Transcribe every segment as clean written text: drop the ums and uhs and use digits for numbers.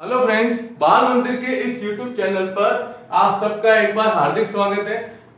Hello friends, बाल मंदिर के इस YouTube चैनल पर आप सबका एक बार हार्दिक स्वागत है।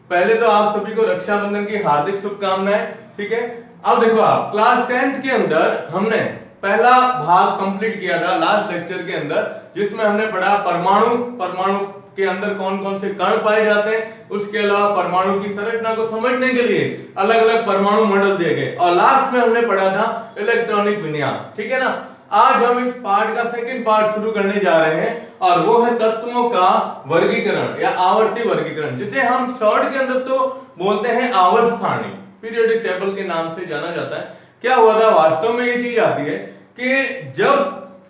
पहले तो आप सभी को रक्षाबंधन की हार्दिक शुभकामनाएं। ठीक है, अब देखो आप क्लास 10th के अंदर हमने पहला भाग कंप्लीट किया था लास्ट लेक्चर के अंदर, जिसमें हमने पढ़ा परमाणु परमाणु के अंदर कौन कौन से कण पाए जाते हैं। उसके अलावा परमाणु की संरचना को समझने के लिए अलग अलग परमाणु मॉडल दिए गए और लास्ट में हमने पढ़ा था इलेक्ट्रॉनिक विन्यास। ठीक है ना। आज हम इस पार्ट का सेकंड पार्ट शुरू करने जा रहे हैं और वो है तत्वों का वर्गीकरण या आवर्ती वर्गीकरण, जिसे हम शॉर्ट के अंदर तो बोलते हैं आवर्त सारणी, पीरियोडिक टेबल के नाम से जाना जाता है। क्या हुआ था, वास्तव में ये चीज आती है कि जब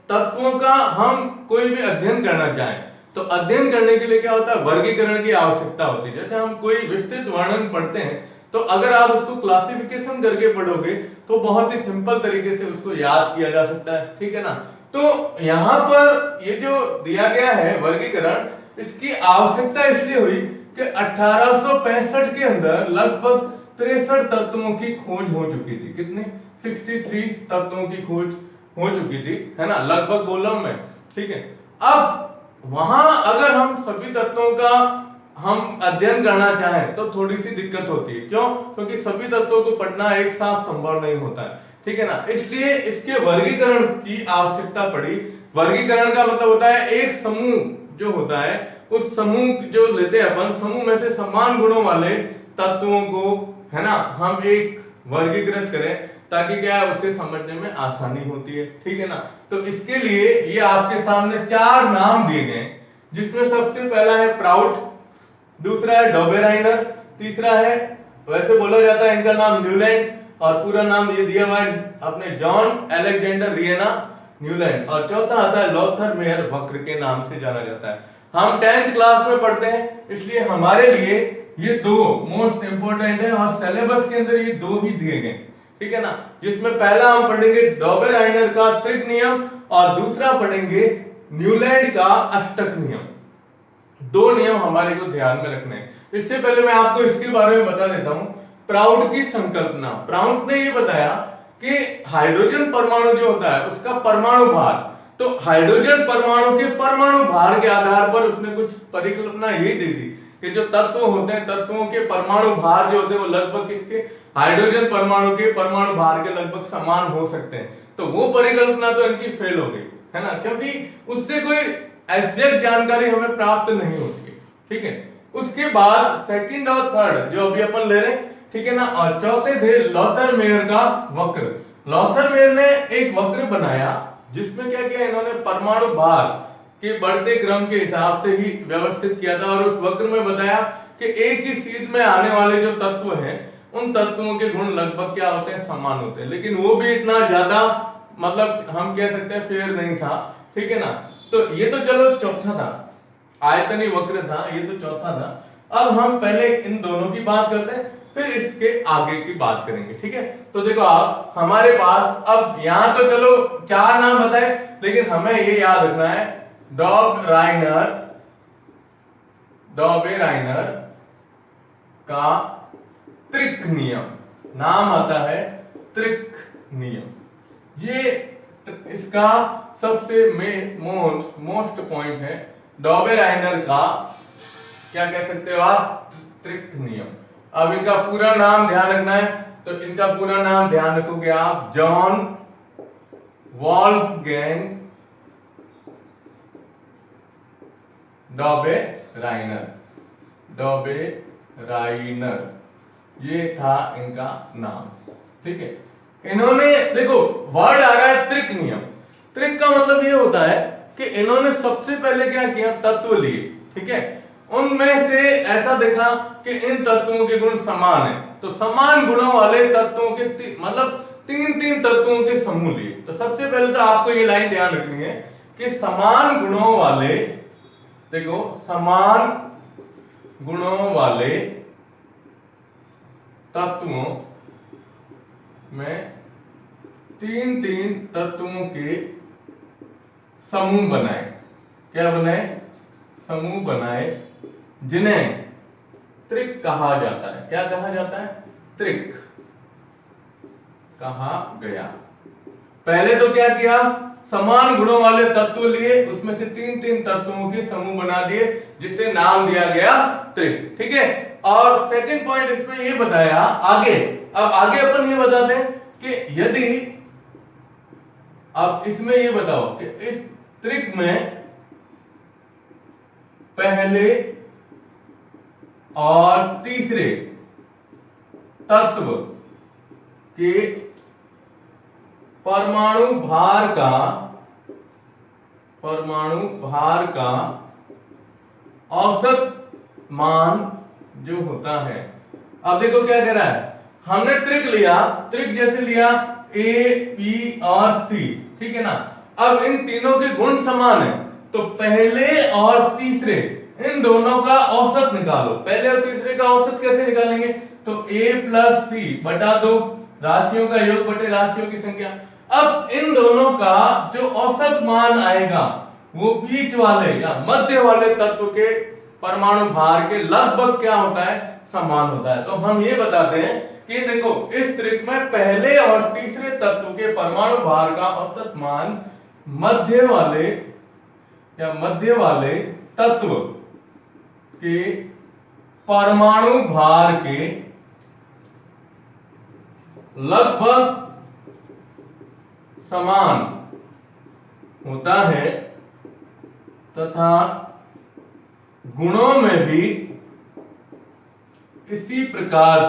तत्वों का हम कोई भी अध्ययन करना चाहें तो अध्ययन करने के लिए क्या होता है, वर्गीकरण की आवश्यकता होती है। जैसे हम कोई विस्तृत वर्णन पढ़ते हैं तो अगर आप उसको क्लासिफिकेशन करके पढ़ोगे तो बहुत ही सिंपल तरीके से उसको याद किया जा सकता है। ठीक है ना। तो यहां पर ये जो दिया गया है वर्गीकरण, इसकी आवश्यकता इसलिए हुई कि 1865 के अंदर लगभग 63 तत्वों की खोज हो चुकी थी। कितने? 63 तत्वों की खोज हो चुकी थी, है ना, लगभग बोल रहा हूं मैं। ठीक है, अब वहां अगर हम सभी तत्वों का हम अध्ययन करना चाहें तो थोड़ी सी दिक्कत होती है। क्यों? क्योंकि सभी तत्वों को पढ़ना एक साथ संभव नहीं होता है। ठीक है ना, इसलिए इसके वर्गीकरण की आवश्यकता पड़ी। वर्गीकरण का मतलब होता है एक समूह जो होता है, उस समूह जो लेते हैं अपन, समूह में से समान गुणों वाले तत्वों को, है ना, हम एक वर्गीकृत करें ताकि क्या है, उसे समझने में आसानी होती है। ठीक है ना। तो इसके लिए ये आपके सामने 4 नाम दिए गए, जिसमें सबसे पहला है प्राउट, दूसरा है डोबेराइनर, तीसरा है, वैसे बोला जाता है इनका नाम न्यूलैंड, और पूरा नाम ये दिया हुआ है अपने जॉन अलेक्जेंडर रिएना न्यूलैंड, और चौथा आता है लोथर मेयर वक्र के नाम से जाना जाता है। हम 10th क्लास में पढ़ते हैं, इसलिए हमारे लिए ये दो मोस्ट इंपोर्टेंट है और सिलेबस के अंदर ये दो ही दिए गए। ठीक है ना, जिसमें पहला हम पढ़ेंगे डोबेराइनर का त्रिक नियम और दूसरा पढ़ेंगे न्यूलैंड का अष्टक नियम। दो नियम हमारे को ध्यान में रखने हैं। इससे पहले मैं आपको इसके बारे में बता देता हूं प्राउड की संकल्पना। प्राउड ने ये बताया कि हाइड्रोजन परमाणु जो होता है उसका परमाणु भार, तो हाइड्रोजन परमाणु के परमाणु भार के आधार पर उसने कुछ परिकल्पना यही दी थी कि जो तत्व होते हैं, तत्वों के परमाणु भार जो होते हैं वो लगभग किसके, हाइड्रोजन परमाणु के परमाणु भार के लगभग समान हो सकते हैं। तो वो परिकल्पना तो इनकी फेल हो गई, है ना, क्योंकि उससे कोई एग्जैक्ट जानकारी हमें प्राप्त नहीं होती है। ठीक है, उसके बाद सेकंड और थर्ड जो अभी अपन ले रहे हैं, ठीक है ना, और चौथे थे लॉथर मेयर का वक्र। लॉथर मेयर ने एक वक्र बनाया जिसमें क्या किया, इन्होंने परमाणु भार के बढ़ते क्रम के हिसाब से ही व्यवस्थित किया था, और उस वक्र में बताया कि एक ही सीध में आने वाले जो तत्व हैं उन तत्वों के गुण लगभग क्या होते हैं, समान होते हैं। लेकिन वो भी इतना ज्यादा, मतलब हम कह सकते हैं फेयर नहीं था। ठीक है ना। तो ये तो चलो चौथा था, आयतनी वक्र था, ये तो चौथा था। अब हम पहले इन दोनों की बात करते हैं, फिर इसके आगे की बात करेंगे। ठीक है, तो देखो आप हमारे पास अब यहां तो चलो 4 नाम बताए, लेकिन हमें ये याद रखना है डॉबराइनर, डॉबेराइनर का त्रिक नियम, नाम आता है त्रिक नियम। ये इसका सबसे मोस्ट पॉइंट है डॉबेराइनर का, क्या कह सकते हो आप, त्रिक नियम। अब इनका पूरा नाम ध्यान रखना है, तो इनका पूरा नाम ध्यान रखोगे आप, जॉन वॉल्फगैंग डॉबेराइनर, डॉबेराइनर, ये था इनका नाम। ठीक है, इन्होंने देखो वर्ड आ रहा है त्रिक नियम। त्रिक का मतलब ये होता है कि इन्होंने सबसे पहले क्या किया, तत्व लिए। ठीक है, उनमें से ऐसा देखा कि इन तत्वों के गुण समान है, तो समान गुणों वाले तत्वों के मतलब तीन तीन तत्वों के समूह लिए। तो सबसे पहले तो आपको ये लाइन ध्यान रखनी है कि समान गुणों वाले, देखो समान गुणों वाले तत्वों में तीन तीन तत्वों के समूह बनाए। क्या बनाए? समूह बनाए, जिन्हें त्रिक कहा जाता है। क्या कहा जाता है? त्रिक कहा गया। पहले तो क्या किया, समान गुणों वाले तत्व लिए, उसमें से तीन तीन तत्वों के समूह बना दिए, जिसे नाम दिया गया त्रिक। ठीक है, और सेकंड पॉइंट इसमें ये बताया आगे। अब आगे अपन ये बताते हैं कि यदि, अब इसमें ये बताओ कि इस त्रिक में पहले और तीसरे तत्व के परमाणु भार का औसत मान जो होता है। अब देखो क्या कह रहा है, हमने त्रिक लिया, त्रिक जैसे लिया A, P और C, ठीक है ना। अब इन तीनों के गुण समान है, तो पहले और तीसरे इन दोनों का औसत निकालो। पहले और तीसरे का औसत कैसे निकालेंगे, तो A प्लस C बटा 2, राशियों का योग बटे राशियों की संख्या। अब इन दोनों का जो औसत मान आएगा वो बीच वाले या मध्य वाले तत्व के परमाणु भार के लगभग क्या होता है, समान होता है। तो हम ये बताते हैं कि देखो इस त्रिक में पहले और तीसरे तत्व के परमाणु भार का औसत मान मध्य वाले तत्व के परमाणु भार के लगभग समान होता है तथा गुणों में भी इसी प्रकार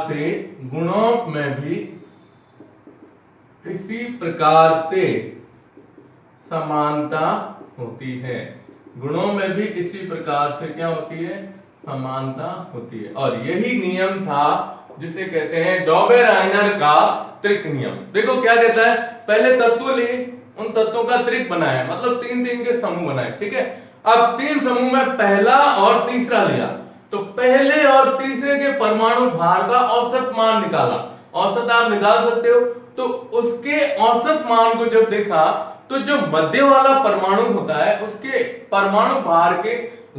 से समानता होती है। गुणों में भी इसी प्रकार से क्या होती है, समानता होती है। और यही नियम था जिसे कहते हैं डॉबेराइनर का त्रिक नियम। देखो क्या कहता है, पहले तत्व लिए, उन तत्वों का त्रिक बनाया, मतलब तीन तीन के समूह बनाए। ठीक है, अब तीन समूह में पहला और तीसरा लिया, तो पहले और तीसरे के परमाणु भार का औसत मान निकाला। औसत आप निकाल सकते हो, तो उसके औसत मान को जब देखा तो जो मध्य वाला परमाणु होता है उसके परमाणु भार के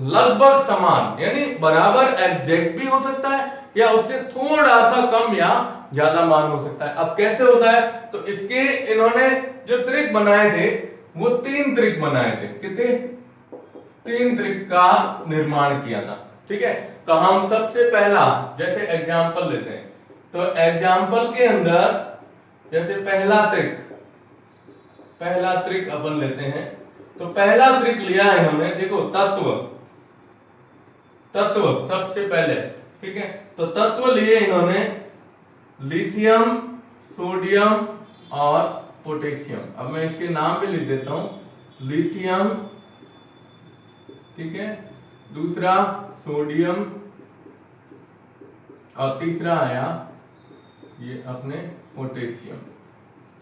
लगभग समान, यानी बराबर एग्जैक्ट भी हो सकता है या उससे थोड़ा सा कम या ज्यादा मान हो सकता है। अब कैसे होता है, तो इसके इन्होंने जो त्रिक बनाए थे वो तीन त्रिक बनाए थे। कितने, तीन त्रिक का निर्माण किया था। ठीक है, तो हम सबसे पहला जैसे एग्जाम्पल लेते हैं, तो एग्जाम्पल के अंदर जैसे पहला त्रिक अपन लेते हैं। तो पहला त्रिक लिया इन्होंने, देखो तत्व सबसे पहले, ठीक है, तो तत्व लिए इन्होंने लिथियम, सोडियम और पोटेशियम। अब मैं इसके नाम भी लिख देता हूं, लिथियम, ठीक है, दूसरा सोडियम और तीसरा आया ये अपने पोटेशियम।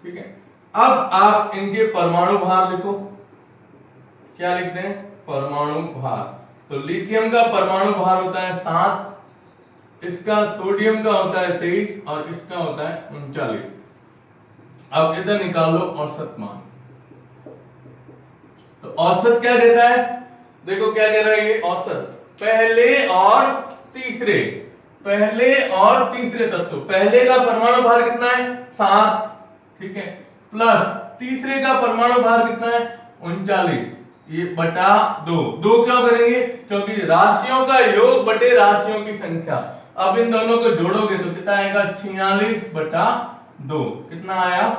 ठीक है, अब आप इनके परमाणु भार लिखो। क्या लिखते हैं, परमाणु भार। तो लिथियम का परमाणु भार होता है 7, इसका सोडियम का होता है 23 और इसका होता है 39। अब इधर निकालो औसत मान। तो औसत क्या देता है, देखो क्या कह रहा है ये औसत, पहले और तीसरे तत्व, पहले का परमाणु भार कितना है 7, ठीक है, प्लस तीसरे का परमाणु भार कितना है 39, ये बटा 2। क्यों करेंगे, क्योंकि राशियों का योग बटे राशियों की संख्या। अब इन दोनों को जोड़ोगे तो कितना आएगा, 46 बटा 2, कितना आया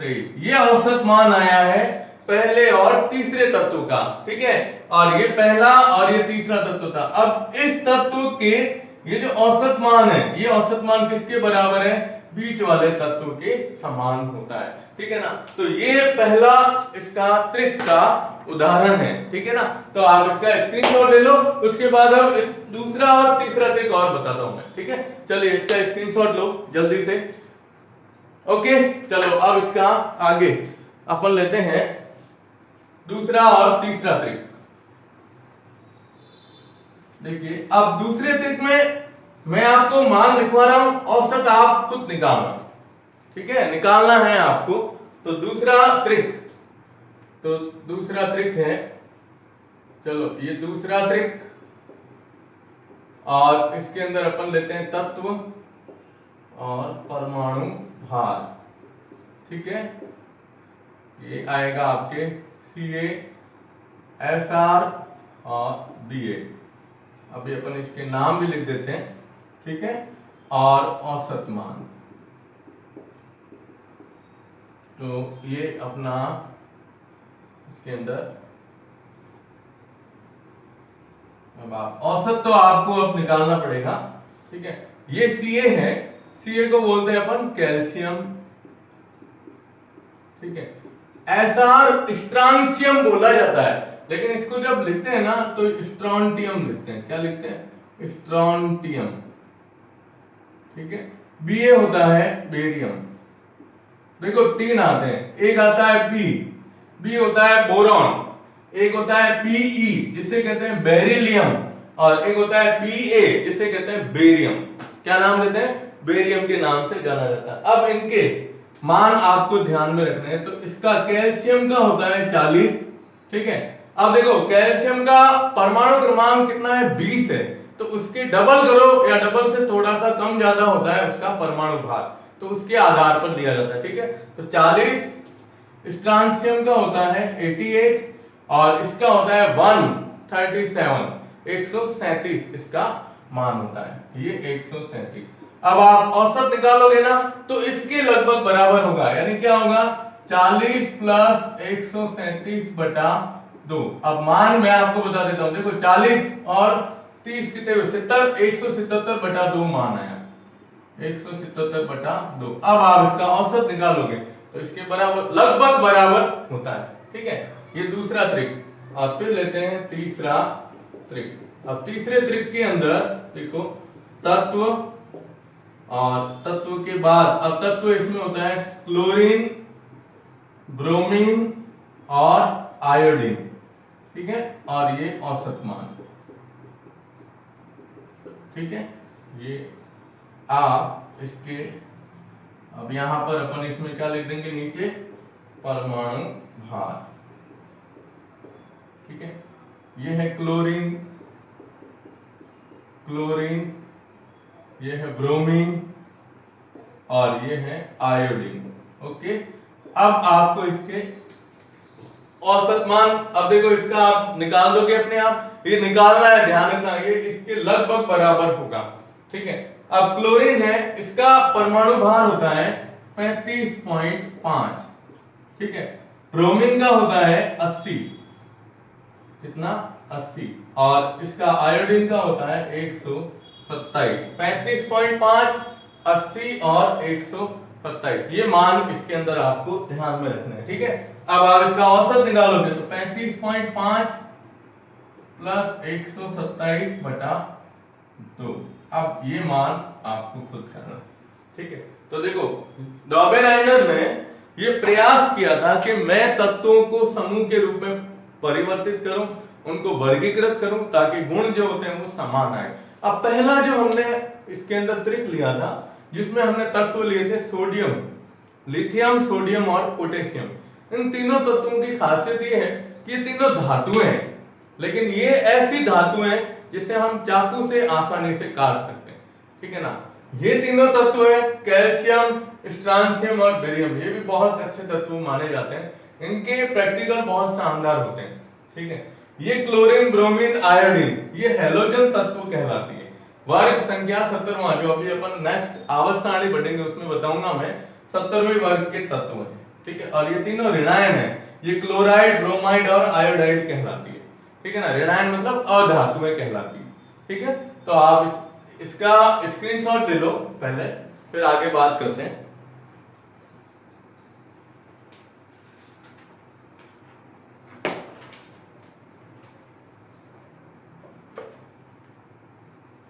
23। ये औसत मान आया है पहले और तीसरे तत्व का। ठीक है, और ये पहला और ये तीसरा तत्व था। अब इस तत्व के ये जो औसत मान है, ये औसत मान किसके बराबर है, बीच वाले तत्व के समान होता है। ठीक है ना, तो ये पहला इसका त्रिक का उदाहरण है। ठीक है ना, तो आप इसका स्क्रीनशॉट ले लो, उसके बाद अब इस दूसरा और तीसरा त्रिक और बताता हूं मैं। ठीक है, चलिए इसका स्क्रीनशॉट लो जल्दी से। ओके, चलो अब इसका आगे अपन लेते हैं दूसरा और तीसरा त्रिक। देखिए, अब दूसरे त्रिक में मैं आपको मान लिखवा रहा हूं, औसत आप खुद निकालना। ठीक है, निकालना है आपको। तो दूसरा त्रिक है, चलो ये दूसरा त्रिक, और इसके अंदर अपन लेते हैं तत्व और परमाणु भार। ठीक है, ये आएगा आपके CA, SR और BA। अभी अपन इसके नाम भी लिख देते हैं, ठीक है। और औसत मान, तो ये अपना इसके अंदर अब आप औसत तो आपको अब निकालना पड़ेगा, ठीक है। ये CA है, CA को बोलते हैं अपन कैल्शियम, ठीक है। SR स्ट्रांशियम बोला जाता है, लेकिन इसको जब लिखते हैं ना तो स्ट्रॉन्टियम लिखते हैं। क्या लिखते हैं? स्ट्रॉन्टियम, ठीक है। BA होता है बेरियम। देखो तीन आते हैं, एक आता है बी होता है बोरॉन, एक होता है Pe जिसे कहते हैं बेरिलियम, और एक होता है Ba जिसे कहते हैं बेरियम। क्या नाम देते हैं? बेरियम के नाम से जाना जाता है। अब इनके मान आपको ध्यान में रखने हैं। तो इसका कैल्शियम का होता है 40, ठीक है। अब देखो कैल्शियम का परमाणु क्रमांक कितना है? 20 है, तो उसके डबल करो या डबल से थोड़ा सा कम ज्यादा होता है उसका परमाणु भार, तो उसके आधार पर दिया जाता है, ठीक है। तो 40 स्ट्रांशियम का होता है 88, और इसका होता है 137, 137 इसका मान होता है, ये 137। अब आप औसत निकालोगे ना तो इसके लगभग बराबर होगा, यानी क्या होगा? 40 प्लस 137 बटा 2। अब मान मैं आपको बता देता हूं, देखो 40 और 30 कितने हुए? 70, 177 बटा 2 मान आया, 177 बटा 2। अब आप इसका औसत निकालोगे तो इसके बराबर, लगभग बराबर होता है, ठीक है। ये दूसरा ट्रिक। अब फिर लेते हैं तीसरा ट्रिक। अब तीसरे ट्रिक के अंदर देखो तत्व, और तत्व के बाद अब तत्व इसमें होता है क्लोरीन, ब्रोमीन और आयोडीन, ठीक है। और ये औसत मान, ठीक है। ये आप इसके, अब यहां पर अपन इसमें क्या लिख देंगे? नीचे परमाणु भार, ठीक है। ये है क्लोरीन, ये है ब्रोमीन और ये है आयोडीन, ओके। अब आपको इसके औसत मान, अब देखो इसका आप निकाल दोगे अपने आप, ये निकालना है, ध्यान रखना, ये इसके लगभग बराबर होगा, ठीक है। अब क्लोरीन है, इसका परमाणु भार होता है 35.5, ठीक है। ब्रोमीन का होता है 80, कितना? 80, और इसका आयोडीन का होता है 127। 35.5, 80 और 127, ये मान इसके अंदर आपको ध्यान में रखना है, ठीक है। अब आप इसका औसत निकालोगे तो 35.5 प्लस 127 बटा 2। अब ये मान आपको खुद करना, ठीक है। तो देखो डॉबेराइनर ने ये प्रयास किया था कि मैं तत्वों को समूह के रूप में परिवर्तित करूं, उनको वर्गीकृत करूं, ताकि गुण जो होते हैं वो समान आए। अब पहला जो हमने इसके अंदर ट्रिक लिया था, जिसमें हमने तत्व लिए थे सोडियम, लिथियम, सोडियम और पोटेशियम। इन तीनों तत्वों की खासियत ये है कि ये तीनों धातुएं हैं, लेकिन ये ऐसी धातुएं हैं जिसे हम चाकू से आसानी से काट सकते हैं, ठीक है ना। ये तीनों तत्व है कैल्शियम, स्ट्रांशियम और बेरियम, ये भी बहुत अच्छे तत्व माने जाते हैं, इनके प्रैक्टिकल बहुत शानदार होते हैं, ठीक है। ये क्लोरीन, ब्रोमीन, आयोडीन, ये हैलोजन तत्व कहलाती है। वर्ग संख्या 17वां, जो अभी अपन नेक्स्ट आवर्त सारणी पढ़ेंगे उसमें बताऊंगा मैं, 17वें वर्ग के तत्व है, ठीक है। और ये तीनों ऋणायन है, ये क्लोराइड, ब्रोमाइड और आयोडाइड कहलाती है, ठीक है ना। ऋणायन मतलब अधातुएं कहलाती है, ठीक है। तो आप इसका स्क्रीनशॉट ले लो पहले, फिर आगे बात करते हैं।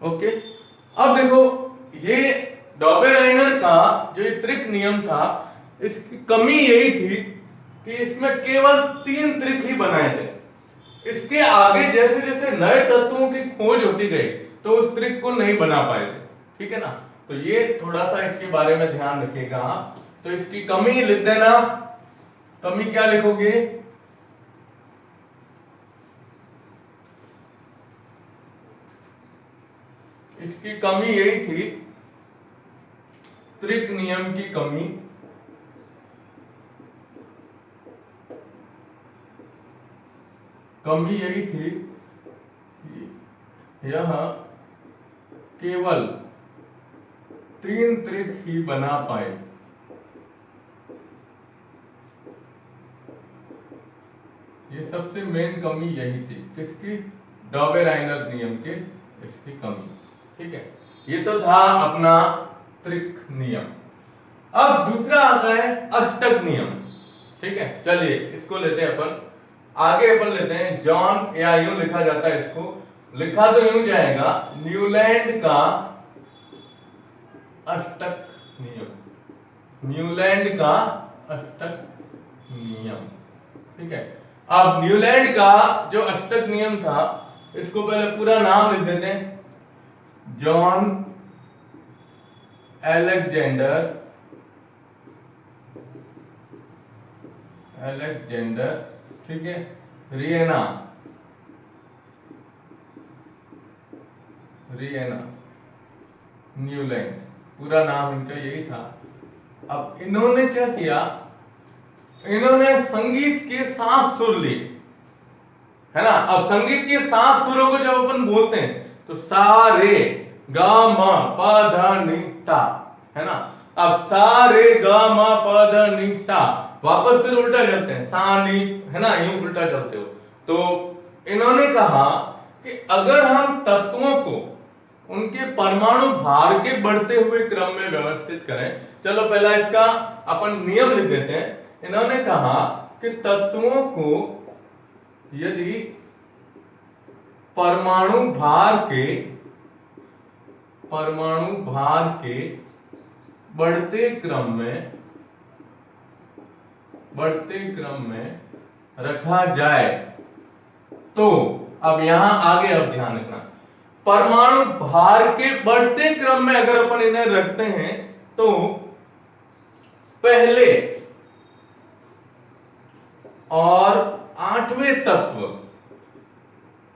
ओके। अब देखो ये डॉबेराइनर का जो त्रिक नियम था, इसकी कमी यही थी कि इसमें केवल 3 त्रिक ही बनाए थे। इसके आगे जैसे जैसे नए तत्वों की खोज होती गई तो उस ट्रिक को नहीं बना पाए थे, ठीक है ना। तो ये थोड़ा सा इसके बारे में ध्यान रखिएगा आप। तो इसकी कमी लिख देना, कमी क्या लिखोगे? इसकी कमी यही थी, त्रिक नियम की कमी, कमी यही थी कि यह केवल 3 त्रिक ही बना पाए। ये सबसे मेन कमी यही थी, किसकी? डॉबेराइनर नियम के, इसकी कमी। ठीक है, ये तो था अपना त्रिक नियम। अब दूसरा आता है अष्टक नियम। ठीक है, चलिए इसको लेते हैं अपन आगे। अपन लेते हैं जॉन, या यूं लिखा जाता है इसको, लिखा तो यूं जाएगा न्यूलैंड का अष्टक नियम। न्यूलैंड का अष्टक नियम। ठीक है, अब न्यूलैंड का जो अष्टक नियम था, इसको पहले पूरा नाम लिख देते हैं। जॉन एलेक्जेंडर ठीक है, रिएना न्यूलैंड, पूरा नाम इनका यही था। अब इन्होंने क्या किया, इन्होंने संगीत के 7 सुर लिए, है ना। अब संगीत के 7 सुरों को जब अपन बोलते हैं तो सा रे गा मा पा धा नि सा, है ना। अब सा रे गा मा पा धा नि सा, वापस फिर उल्टा चलते हैं, सा नी, है ना, यूं उल्टा चलते हो। तो इन्होंने कहा कि अगर हम तत्वों को उनके परमाणु भार के बढ़ते हुए क्रम में व्यवस्थित करें, चलो पहला इसका अपन नियम लिख देते हैं। इन्होंने कहा कि तत्वों को यदि परमाणु भार के बढ़ते क्रम में रखा जाए तो, अब यहां आगे अब ध्यान रखना, परमाणु भार के बढ़ते क्रम में अगर अपन इन्हें रखते हैं तो पहले और 8वें तत्व,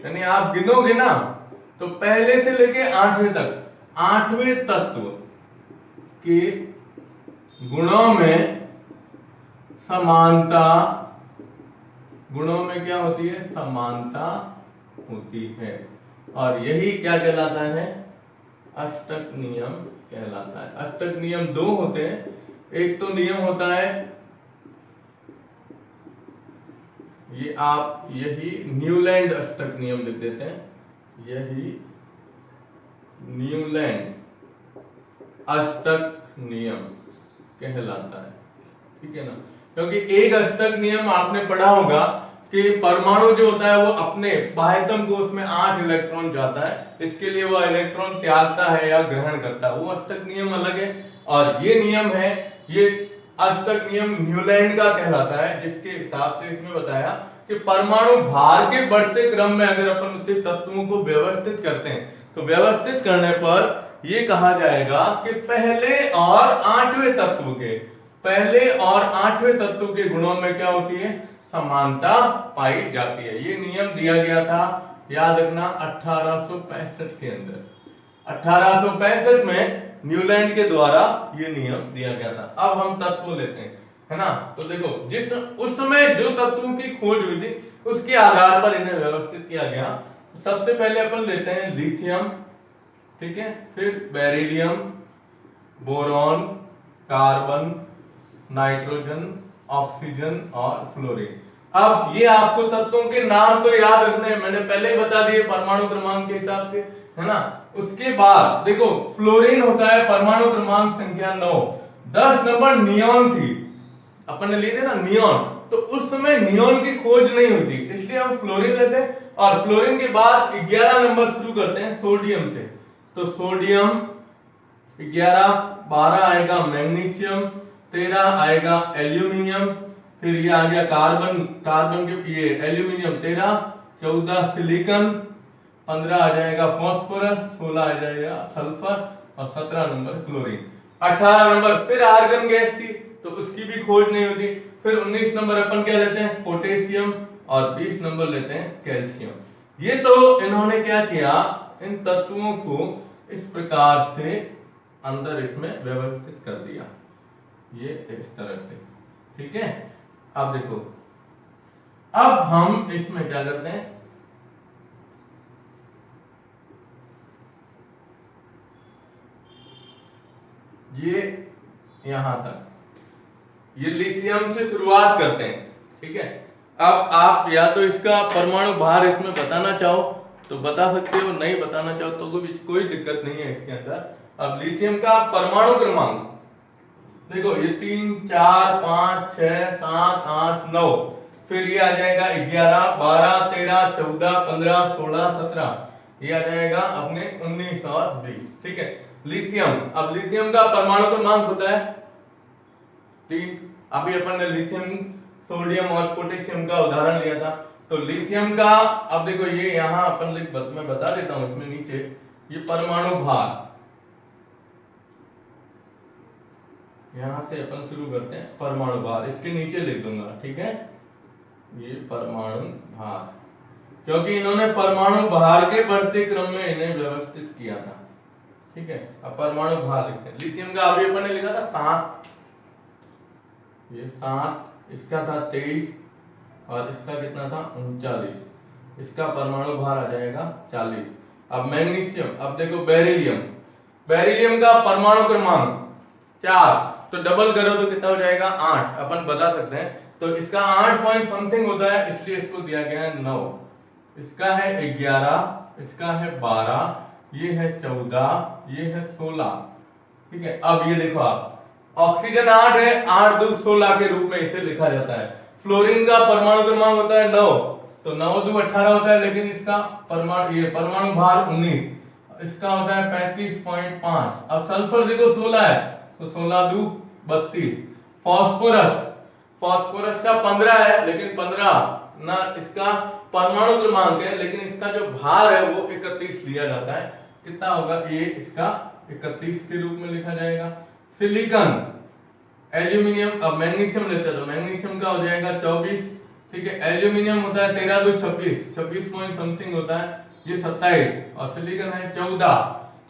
यानी आप गिनोगे ना तो पहले से लेके 8वें तक, 8वें तत्व के गुणों में समानता, गुणों में क्या होती है? समानता होती है, और यही क्या कहलाता है? अष्टक नियम कहलाता है। अष्टक नियम 2 होते हैं, एक तो नियम होता है ये, आप यही न्यूलैंड अष्टक नियम लिख देते हैं, यही न्यूलैंड अष्टक नियम कहलाता है। ठीक है ना, क्योंकि एक अष्टक नियम आपने पढ़ा होगा कि परमाणु जो होता है वो अपने बाह्यतम कोश में 8 इलेक्ट्रॉन जाता है, इसके लिए वो इलेक्ट्रॉन त्यागता है या ग्रहण करता है, वो अष्टक नियम अलग है। और ये नियम है, ये अष्टक नियम न्यूलैंड का कहलाता है, जिसके हिसाब से इसमें बताया कि परमाणु भार के बढ़ते क्रम में अगर अपन उसे तत्वों को व्यवस्थित करते हैं तो व्यवस्थित करने पर ये कहा जाएगा कि पहले और 8वें तत्व के गुणों में क्या होती है? समानता पाई जाती है। ये नियम दिया गया था, याद रखना, 1865 के अंदर। 1865 में न्यूलैंड के द्वारा ये नियम दिया गया था। अब हम तत्व लेते हैं, है ना। तो देखो, जिस उस समय जो तत्वों की खोज हुई थी उसके आधार पर इन्हें व्यवस्थित किया गया। सबसे पहले अपन लेते हैं लिथियम, ठीक है, फिर beryllium, boron, carbon, nitrogen, oxygen और फ्लोरीन। अब ये आपको तत्वों के नाम तो याद रखने हैं, मैंने पहले ही बता दिए परमाणु क्रमांक के हिसाब से, है ना। उसके बाद देखो, फ्लोरीन होता है परमाणु क्रमांक संख्या 9। 10 नंबर नियॉन थी, अपन ने लिए थे ना नियॉन, तो उस समय नियॉन की खोज नहीं हुई थी, इसलिए हम फ्लोरीन लेते हैं। और फ्लोरीन के बाद 11 नंबर शुरू करते हैं सोडियम से, तो सोडियम 11, 12 आएगा मैग्नीशियम, 13 आएगा एल्यूमिनियम, फिर ये आ गया कार्बन के ये एल्यूमिनियम 13, 14 सिलिकॉन, 15 आ जाएगा फास्फोरस, 16 आ जाएगा सल्फर और 17 नंबर क्लोरीन। 18 नंबर फिर आर्गन गैस थी तो उसकी भी खोज नहीं होती। फिर 19 नंबर अपन क्या लेते हैं? पोटेशियम, और 20 नंबर लेते हैं कैल्शियम। ये तो इन्होंने क्या किया, इन तत्वों को इस प्रकार से अंदर इसमें व्यवस्थित कर दिया, ये इस तरह से। ठीक है, अब देखो अब हम इसमें क्या करते हैं, ये यहां तक ये लिथियम से शुरुआत करते हैं, ठीक है। अब आप या तो इसका परमाणु भार इसमें बताना चाहो तो बता सकते हो, नहीं बताना चाहो तो कोई दिक्कत नहीं है इसके अंदर। अब लिथियम का परमाणु क्रमांक देखो, ये 3 4 5 6 7 8 9, फिर ये आ जाएगा 11 12 13 14 15 16 17, ये आ जाएगा अपने 19 और 20, ठीक है। लिथियम, अब लिथियम का परमाणु क्रमांक होता है 3। अभी अपन ने लिथियम, सोडियम और पोटेशियम का उदाहरण लिया था। तो लिथियम का अब देखो, ये यहां अपन मैं बता देता हूं इसमें नीचे, ये परमाणु भार, यहां से अपन शुरू करते हैं परमाणु भार, इसके नीचे लिख दूंगा, ठीक है। ये परमाणु भार, क्योंकि इन्होंने परमाणु भार के बढ़ते क्रम में इन्हें व्यवस्थित किया था, ठीक है। अब परमाणु भार लिखते हैं। लिथियम का अभी अपन ने लिखा था 7, ये 7, इसका था 23 और इसका कितना था 39, इसका परमाणु भार आ जाएगा 40। अब मैग्नीशियम, अब देखो बेरिलियम, बेरिलियम का परमाणु क्रमांक 4, तो डबल करो तो कितना हो जाएगा 8, अपन बता सकते हैं। तो इसका 8 पॉइंट समथिंग होता है, इसलिए इसको दिया गया है 9। इसका है 11, इसका है 12, ये है 14, ये है 16, ठीक है। अब ये देखो आप, ऑक्सीजन 8 है, 8 2 16 के रूप में इसे लिखा जाता है। फ्लोरीन का परमाणु क्रमांक होता है 9, तो 9 2 18 होता है, लेकिन इसका परमाणु भार 19, इसका होता है 35.5। अब सल्फर देखो 16 है, तो 16 2 32। फास्फोरस, फास्फोरस का 15 है, लेकिन 15 ना इसका परमाणु क्रमांक है, लेकिन इसका जो भार है वो 31 लिया जाता है। कितना होगा, ये इसका 31 के रूप में लिखा जाएगा। सिलिकॉन, एल्यूमिनियम, अब मैग्नीशियम लेते हैं तो मैग्नीशियम का हो जाएगा 24, ठीक है। एल्यूमिनियम होता है 13 2 26, 26 पॉइंट समथिंग होता है, ये 27, और सिलिकॉन है 14,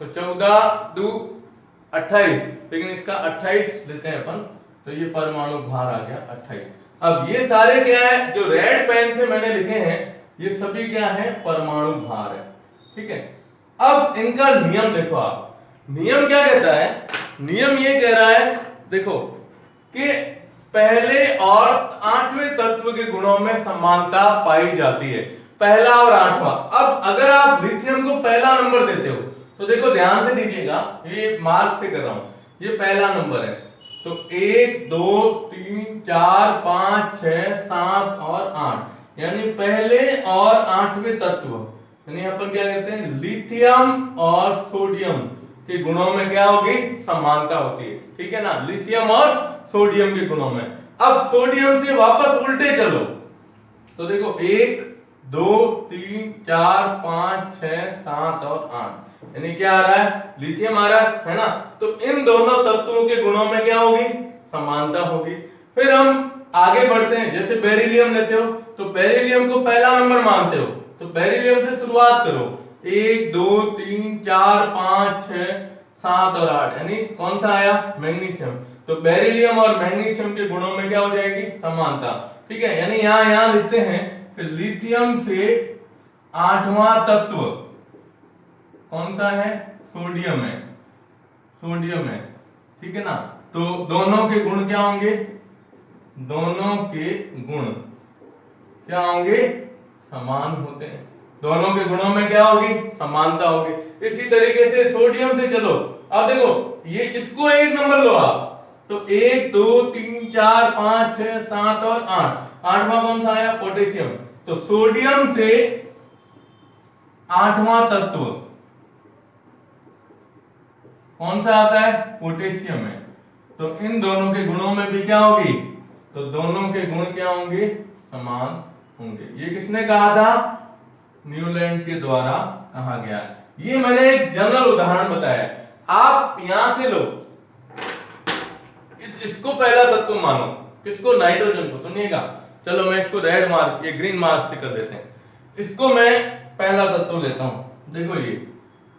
तो 14 2 28, लेकिन इसका 28 लेते हैं अपन, तो ये परमाणु भार आ गया 28। अब ये सारे क्या है, जो रेड पेन से मैंने लिखे हैं, ये सभी क्या है, परमाणु भार है, ठीक है। अब इनका नियम देखो आप, नियम क्या कहता है, नियम ये कह रहा है देखो कि पहले और 8वें तत्व के गुणों में समानता पाई जाती है, पहला और 8वां। अब अगर आप लिथियम को पहला नंबर देते हो तो देखो ध्यान से दीजिएगा, ये मार्क से कर रहा हूं, ये पहला नंबर है, तो 1 2 3 4 5 6 7 और 8, यानी पहले और 8वें तत्व, यानी अपन क्या कहते हैं, लिथियम और सोडियम के गुणों में क्या होगी, समानता होती है, ठीक है ना, लिथियम और सोडियम के गुणों में। अब सोडियम से वापस उल्टे चलो, तो देखो 1 2 3 4 5 6 7 और 8, यानी क्या आ रहा है, लिथियम आ रहा है ना। तो इन दोनों तत्वों के गुणों में क्या होगी, समानता होगी। फिर हम आगे बढ़ते हैं, जैसे बेरिलियम लेते हो तो बेरिलियम को पहला नंबर मानते हो, तो बेरिलियम से शुरुआत करो, 1 2 3 4 5 6 7 और 8, यानी कौन सा आया, मैग्नीशियम। तो बेरिलियम और मैग्नीशियम के गुणों में क्या हो जाएगी, समानता, ठीक है। यानी यहां लिखते हैं कि लिथियम से 8वां तत्व कौन सा है, सोडियम है, सोडियम है, ठीक है ना। तो दोनों के गुण क्या होंगे, दोनों के गुण क्या होंगे, समान होते हैं, दोनों के गुणों में क्या होगी, समानता होगी। इसी तरीके से सोडियम से चलो, अब देखो ये इसको एक नंबर लो आप, तो 1 2 3 4 5 6 7 और 8, 8वां कौन सा आया, पोटेशियम। तो सोडियम से 8वां तत्व कौन सा आता है, पोटेशियम है। तो इन दोनों के गुणों में भी क्या होगी, तो दोनों के गुण क्या होंगे, समान होंगे। ये किसने कहा था, न्यूलैंड के द्वारा कहा गया। ये मैंने एक जनरल उदाहरण बताया, आप यहां से लो, इसको पहला तत्व मानो, किसको, नाइट्रोजन को। सुनिएगा, चलो मैं इसको रेड मार्क, ये ग्रीन मार्क से कर देते हैं, इसको मैं पहला तत्व लेता हूं, देखो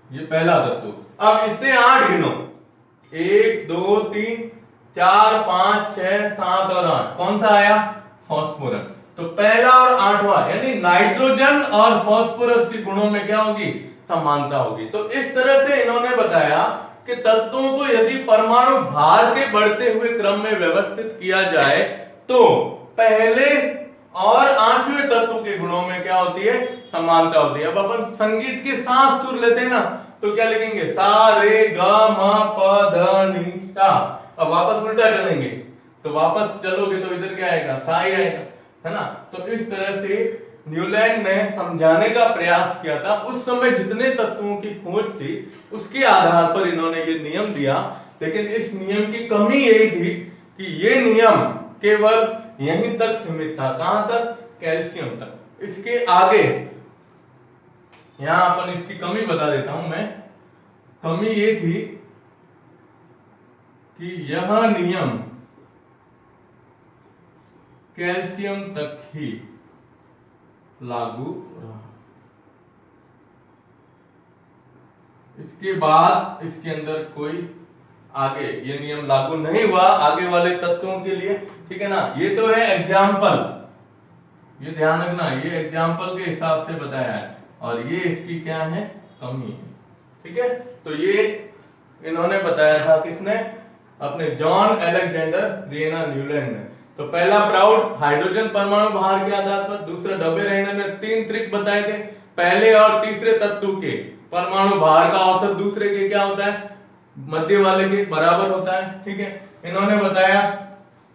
ये पहला तत्व। अब इससे 8 गिनो, 1 2 3 4 5 6 7 और 8, कौन सा आया, फास्फोरस। तो पहला और आठवां यानी नाइट्रोजन और फास्फोरस के गुणों में क्या होगी, समानता होगी। तो इस तरह से इन्होंने बताया कि तत्वों को यदि परमाणु भार के बढ़ते हुए क्रम में व्यवस्थित किया जाए तो पहले और आठवें तत्व के गुणों में क्या होती है, समानता होती है। अब अपन संगीत के साथ सुर लेते हैं ना, तो क्या लिखेंगे, सा रे ग म प ध नि सा। अब वापस उल्टा चलेंगे तो वापस चलोगे तो इधर क्या आएगा, सा ही आएगा, है ना। तो इस तरह से न्यूलैंड ने समझाने का प्रयास किया था। उस समय जितने तत्वों की खोज थी उसके आधार पर इन्होंने ये नियम दिया, लेकिन इस नियम की कमी यही थी कि ये नियम केवल यहीं तक सीमित था। कहां तक, कैल्शियम तक। इसके आगे यहां अपन इसकी कमी बता देता हूं मैं। कमी ये थी कि यह नियम कैल्शियम तक ही लागू रहा। इसके बाद इसके अंदर कोई आगे ये नियम लागू नहीं हुआ आगे वाले तत्वों के लिए, ठीक है ना। ये तो है एग्जाम्पल, ये ध्यान रखना, ये एग्जाम्पल के हिसाब से बताया है और ये इसकी क्या है, कमी है, ठीक है। तो ये इन्होंने बताया था किसने, अपने जॉन अलेक्जेंडर रिएना न्यूलैंड ने। तो पहला प्राउड हाइड्रोजन परमाणु भार के आधार पर, दूसरा डबेरेनर ने 3 ट्रिक बताए थे, पहले और तीसरे तत्व के परमाणु भार का औसत दूसरे के क्या होता है, मध्य वाले के बराबर होता है, ठीक है। इन्होंने बताया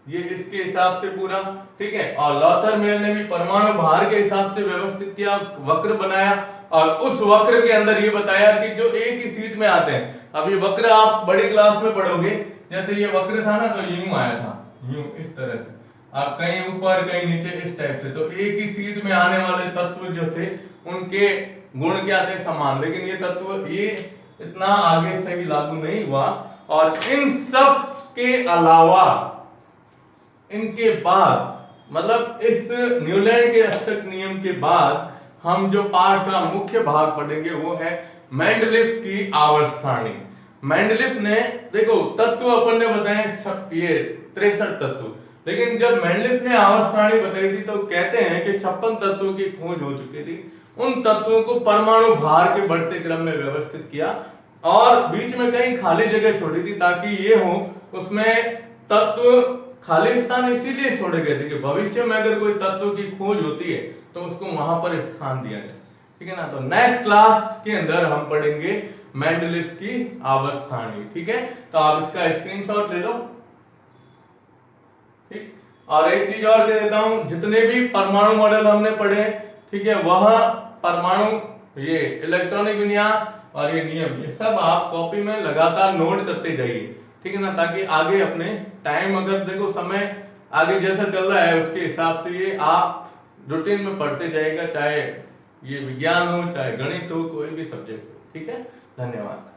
ये इसके हिसाब से पूरा, ठीक है। और लॉथरमेयर ने भी परमाणु भार के हिसाब से व्यवस्थित किया, वक्र बनाया और उस वक्र के अंदर ये बताया कि जो एक ही सीध में आते हैं। अब ये वक्र आप बड़ी क्लास में पढ़ोगे, जैसे ये वक्र था ना तो यूं आया था, यूं इस तरह से, आप कहीं ऊपर कहीं नीचे इस टाइप से। तो एक ही सीध में आने वाले तत्व जो थे उनके गुण क्या थे, समान। लेकिन ये तत्व ये इतना आगे सही लागू नहीं हुआ। और इन सब के अलावा इनके बाद मतलब इस न्यूलैंड के अष्टक नियम के बाद हम जो पाठ का मुख्य भाग पढ़ेंगे वो है मेंडलीफ की आवर्त सारणी। मेंडलीफ ने देखो तत्व अपन ने बताए ये 63 तत्व, लेकिन जब मेंडलीफ ने आवर्त सारणी बताई थी तो कहते हैं कि 56 तत्वों की खोज हो चुकी थी। उन तत्वों को परमाणु भार के बढ़ते क्रम में व्यवस्थित किया और बीच में कहीं खाली जगह छोड़ी थी ताकि ये हो उसमें तत्व खाली स्थान इसीलिए छोड़े गए थे कि भविष्य में अगर कोई तत्व की खोज होती है तो उसको वहां पर स्थान दिया जाए, ठीक है ना। तो नेक्स्ट क्लास के अंदर हम पढ़ेंगे मेंडलीफ की आवर्त सारणी, ठीक है। तो आप इसका स्क्रीनशॉट ले लो, ठीक। और एक चीज और दे देता हूं, जितने भी परमाणु मॉडल हमने पढ़े, ठीक है, वह परमाणु ये इलेक्ट्रॉनिक विन्यास और ये नियम, ये सब आप कॉपी में लगातार नोट करते जाइए, ठीक है ना। ताकि आगे अपने टाइम अगर देखो समय आगे जैसा चल रहा है उसके हिसाब से ये आप रूटीन में पढ़ते जाएगा, चाहे ये विज्ञान हो चाहे गणित हो कोई भी सब्जेक्ट हो, ठीक है। धन्यवाद।